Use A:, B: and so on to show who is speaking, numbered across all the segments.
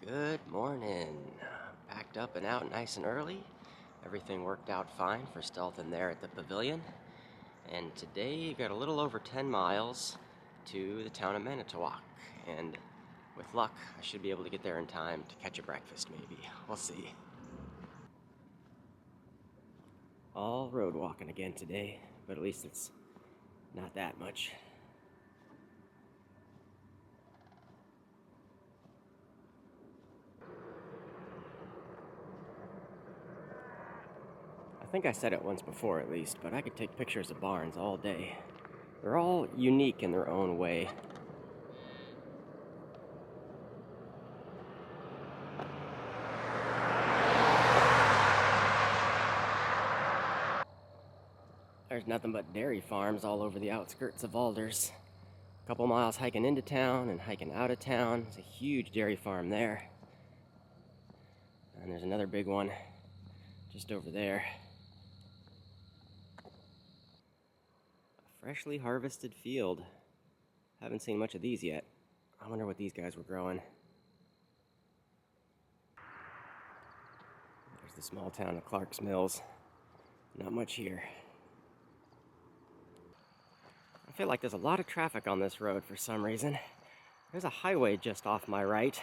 A: Good morning. Packed up and out nice and early. Everything worked out fine for stealthing there at the pavilion. And today you got a little over 10 miles to the town of Manitowoc. And with luck, I should be able to get there in time to catch a breakfast maybe. We'll see. All road walking again today, but at least it's not that much. I think I said it once before at least, but I could take pictures of barns all day. They're all unique in their own way. There's nothing but dairy farms all over the outskirts of Valders. A couple miles hiking into town and hiking out of town. There's a huge dairy farm there. And there's another big one just over there. A freshly harvested field. Haven't seen much of these yet. I wonder what these guys were growing. There's the small town of Clark's Mills. Not much here. I feel like there's a lot of traffic on this road for some reason. There's a highway just off my right,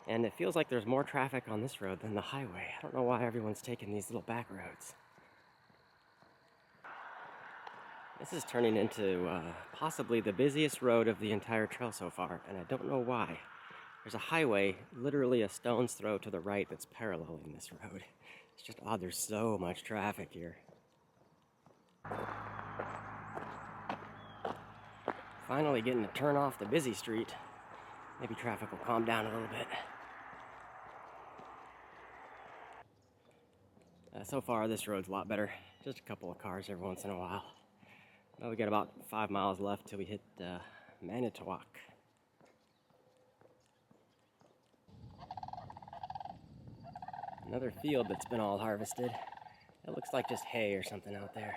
A: and it feels like there's more traffic on this road than the highway. I don't know why everyone's taking these little back roads. This is turning into possibly the busiest road of the entire trail so far, and I don't know why. There's a highway literally a stone's throw to the right that's paralleling this road. It's just odd, there's so much traffic here. Finally getting to turn off the busy street. Maybe traffic will calm down a little bit. So far, this road's a lot better. Just a couple of cars every once in a while. Well, we got about 5 miles left till we hit Manitowoc. Another field that's been all harvested. It looks like just hay or something out there.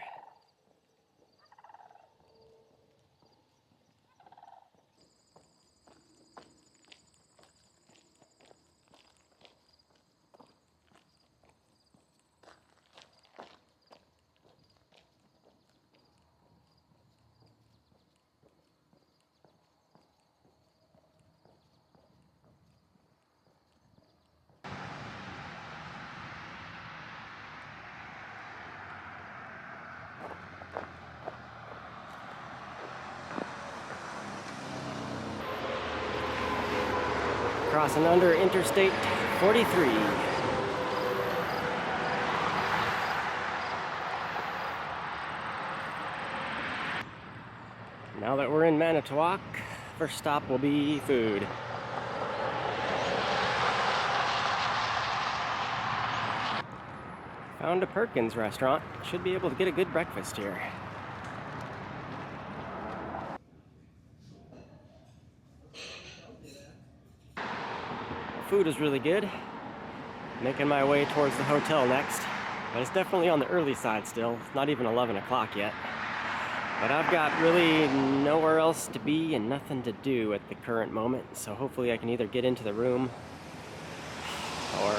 A: Crossing under Interstate 43. Now that we're in Manitowoc, first stop will be food. Found a Perkins restaurant. Should be able to get a good breakfast here. Food is really good. Making my way towards the hotel next, but it's definitely on the early side still. It's not even 11 o'clock yet. But I've got really nowhere else to be and nothing to do at the current moment, so hopefully I can either get into the room or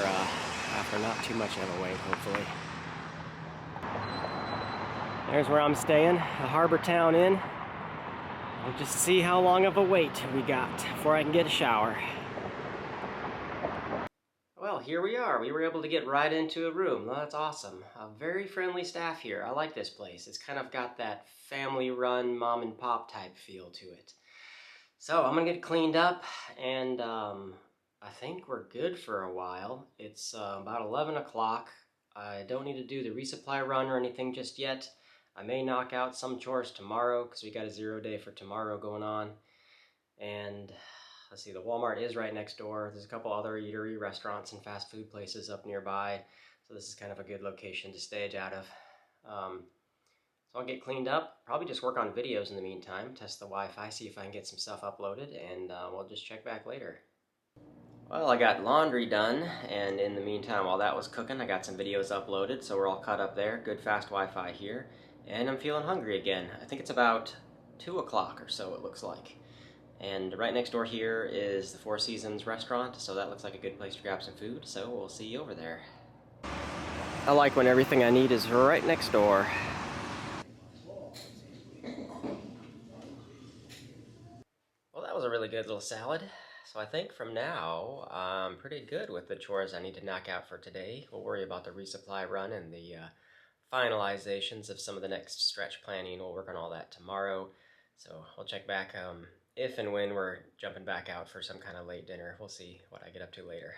A: after not too much of a wait, hopefully. There's where I'm staying, the Harbor Town Inn. We'll just see how long of a wait we got before I can get a shower. Well, here we are. We were able to get right into a room. Well, that's awesome. A very friendly staff here. I like this place. It's kind of got that family-run, mom-and-pop type feel to it. So I'm gonna get cleaned up, and I think we're good for a while. It's about 11 o'clock. I don't need to do the resupply run or anything just yet. I may knock out some chores tomorrow because we got a 0 day for tomorrow going on. And let's see, the Walmart is right next door. There's a couple other eatery restaurants and fast food places up nearby. So this is kind of a good location to stage out of. So I'll get cleaned up, probably just work on videos in the meantime, test the Wi-Fi, see if I can get some stuff uploaded, and we'll just check back later. Well, I got laundry done, and in the meantime, while that was cooking, I got some videos uploaded, so we're all caught up there. Good fast Wi-Fi here, and I'm feeling hungry again. I think it's about 2 o'clock or so, it looks like. And right next door here is the Four Seasons restaurant, so that looks like a good place to grab some food, so we'll see you over there. I like when everything I need is right next door. Well, that was a really good little salad. So I think from now, I'm pretty good with the chores I need to knock out for today. We'll worry about the resupply run and the finalizations of some of the next stretch planning. We'll work on all that tomorrow. So I'll check back if and when we're jumping back out for some kind of late dinner. We'll see what I get up to later.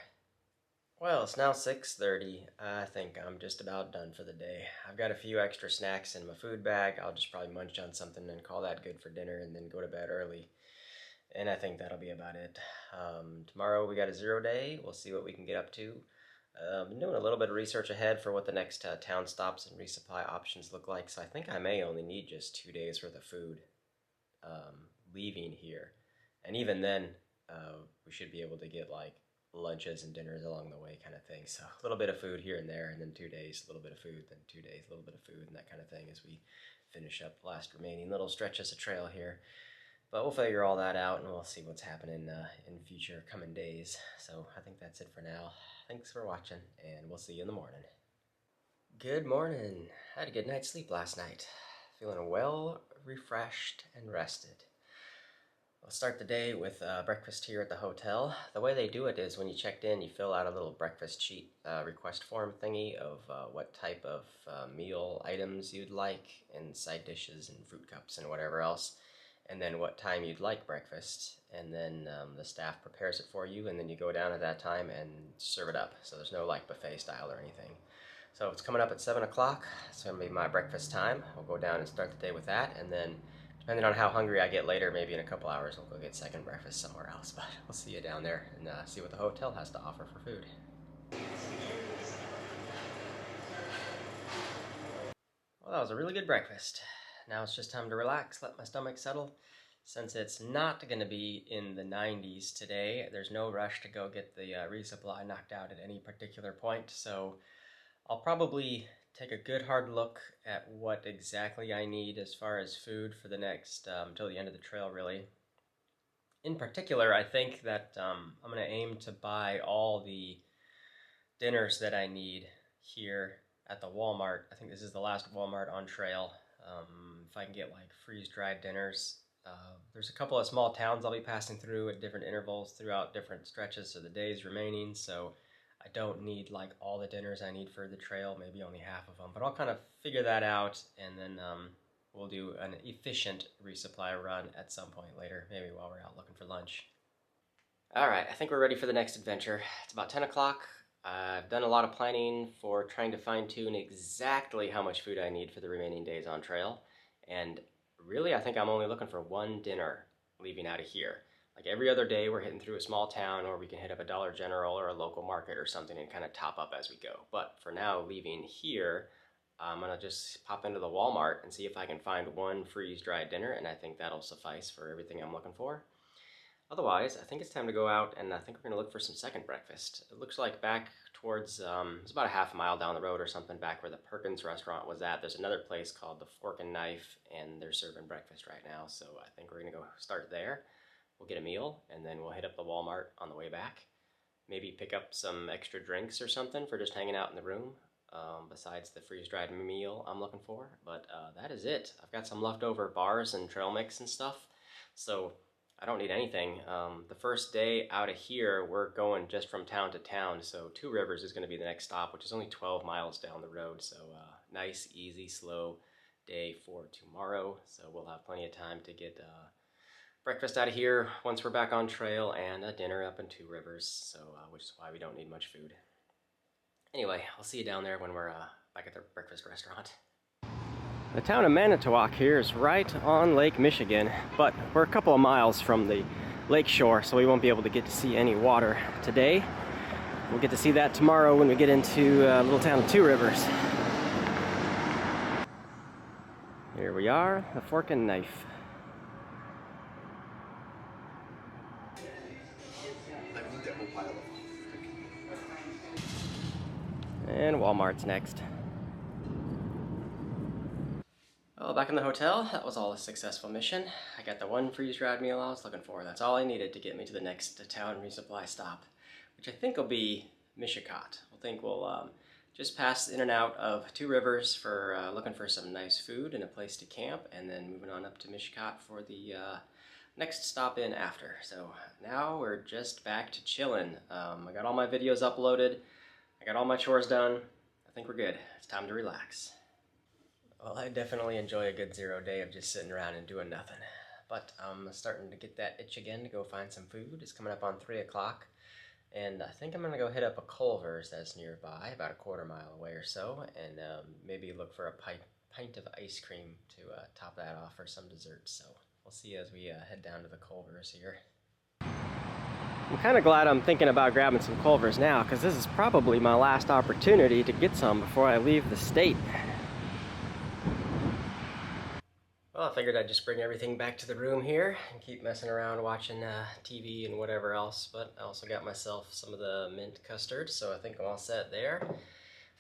A: Well, it's now 6:30. I think I'm just about done for the day. I've got a few extra snacks in my food bag. I'll just probably munch on something and call that good for dinner and then go to bed early. And I think that'll be about it. Tomorrow we got a 0 day. We'll see what we can get up to. Been doing a little bit of research ahead for what the next town stops and resupply options look like. So I think I may only need just 2 days worth of food leaving here. And even then, we should be able to get like lunches and dinners along the way kind of thing. So a little bit of food here and there, and then 2 days, a little bit of food, then 2 days, a little bit of food, and that kind of thing as we finish up the last remaining little stretches of trail here. But we'll figure all that out, and we'll see what's happening in future coming days. So I think that's it for now. Thanks for watching, and we'll see you in the morning. Good morning. I had a good night's sleep last night. Feeling well, refreshed, and rested. We'll start the day with breakfast here at the hotel. The way they do it is when you checked in, you fill out a little breakfast sheet request form thingy of what type of meal items you'd like, and side dishes and fruit cups and whatever else, and then what time you'd like breakfast, and then the staff prepares it for you, and then you go down at that time and serve it up. So there's no like buffet style or anything. So it's coming up at 7 o'clock. It's going to be my breakfast time. We'll go down and start the day with that, and then depending on how hungry I get later, maybe in a couple hours, we'll go get second breakfast somewhere else. But we'll see you down there and see what the hotel has to offer for food. Well, that was a really good breakfast. Now it's just time to relax, let my stomach settle. Since it's not going to be in the 90s today, there's no rush to go get the resupply knocked out at any particular point. So I'll probably take a good hard look at what exactly I need as far as food for the next, until the end of the trail really. In particular, I think that I'm going to aim to buy all the dinners that I need here at the Walmart. I think this is the last Walmart on trail. If I can get like freeze-dried dinners. There's a couple of small towns I'll be passing through at different intervals throughout different stretches of the days remaining, so I don't need like all the dinners I need for the trail, maybe only half of them, but I'll kind of figure that out, and then we'll do an efficient resupply run at some point later, maybe while we're out looking for lunch. Alright, I think we're ready for the next adventure. It's about 10 o'clock. I've done a lot of planning for trying to fine-tune exactly how much food I need for the remaining days on trail, and really I think I'm only looking for one dinner leaving out of here. Like every other day we're hitting through a small town, or we can hit up a Dollar General or a local market or something and kind of top up as we go. But for now, leaving here, I'm going to just pop into the Walmart and see if I can find one freeze-dried dinner, and I think that'll suffice for everything I'm looking for. Otherwise, I think it's time to go out, and I think we're going to look for some second breakfast. It looks like back towards, it's about a half a mile down the road or something, back where the Perkins restaurant was at. There's another place called the Fork and Knife, and they're serving breakfast right now, so I think we're going to go start there. We'll get a meal, and then we'll hit up the Walmart on the way back. Maybe pick up some extra drinks or something for just hanging out in the room, besides the freeze-dried meal I'm looking for. But that is it. I've got some leftover bars and trail mix and stuff, so I don't need anything. The first day out of here, we're going just from town to town, so Two Rivers is going to be the next stop, which is only 12 miles down the road, so nice, easy, slow day for tomorrow. So we'll have plenty of time to get breakfast out of here once we're back on trail, and a dinner up in Two Rivers, so which is why we don't need much food. Anyway, I'll see you down there when we're back at the breakfast restaurant. The town of Manitowoc here is right on Lake Michigan, but we're a couple of miles from the lake shore, so we won't be able to get to see any water today. We'll get to see that tomorrow when we get into little town of Two Rivers. Here we are, the Fork and Knife. And Walmart's next. Well, back in the hotel, that was all a successful mission. I got the one freeze-dried meal I was looking for. That's all I needed to get me to the next town resupply stop, which I think will be Mishicot. I think we'll just pass in and out of Two Rivers for looking for some nice food and a place to camp, and then moving on up to Mishicot for the next stop in after. So now we're just back to chilling. I got all my videos uploaded. I got all my chores done. I think we're good. It's time to relax. Well, I definitely enjoy a good 0 day of just sitting around and doing nothing. But I'm starting to get that itch again to go find some food. It's coming up on 3 o'clock. And I think I'm going to go hit up a Culver's that's nearby, about a quarter-mile away or so, and maybe look for a pint of ice cream to top that off for some dessert. So we'll see as we head down to the Culver's here. I'm kind of glad I'm thinking about grabbing some Culver's now, because this is probably my last opportunity to get some before I leave the state. Well, I figured I'd just bring everything back to the room here and keep messing around watching TV and whatever else, but I also got myself some of the mint custard, so I think I'm all set there.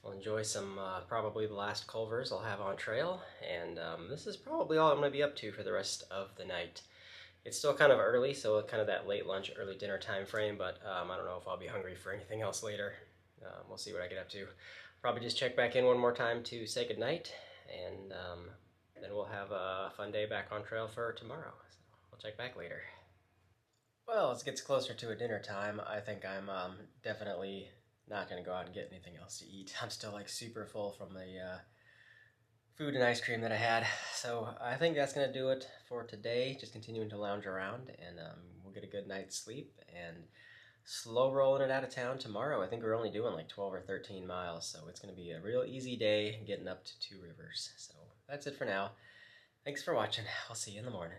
A: I'll enjoy some, probably the last Culver's I'll have on trail, and this is probably all I'm going to be up to for the rest of the night. It's still kind of early, so kind of that late lunch, early dinner time frame, but I don't know if I'll be hungry for anything else later. We'll see what I get up to. Probably just check back in one more time to say goodnight, and then we'll have a fun day back on trail for tomorrow. So we'll check back later. Well, as it gets closer to a dinner time, I think I'm definitely not going to go out and get anything else to eat. I'm still like super full from the food and ice cream that I had. So I think that's going to do it for today. Just continuing to lounge around, and we'll get a good night's sleep and slow rolling it out of town tomorrow. I think we're only doing like 12 or 13 miles, so it's going to be a real easy day getting up to Two Rivers. So that's it for now. Thanks for watching. I'll see you in the morning.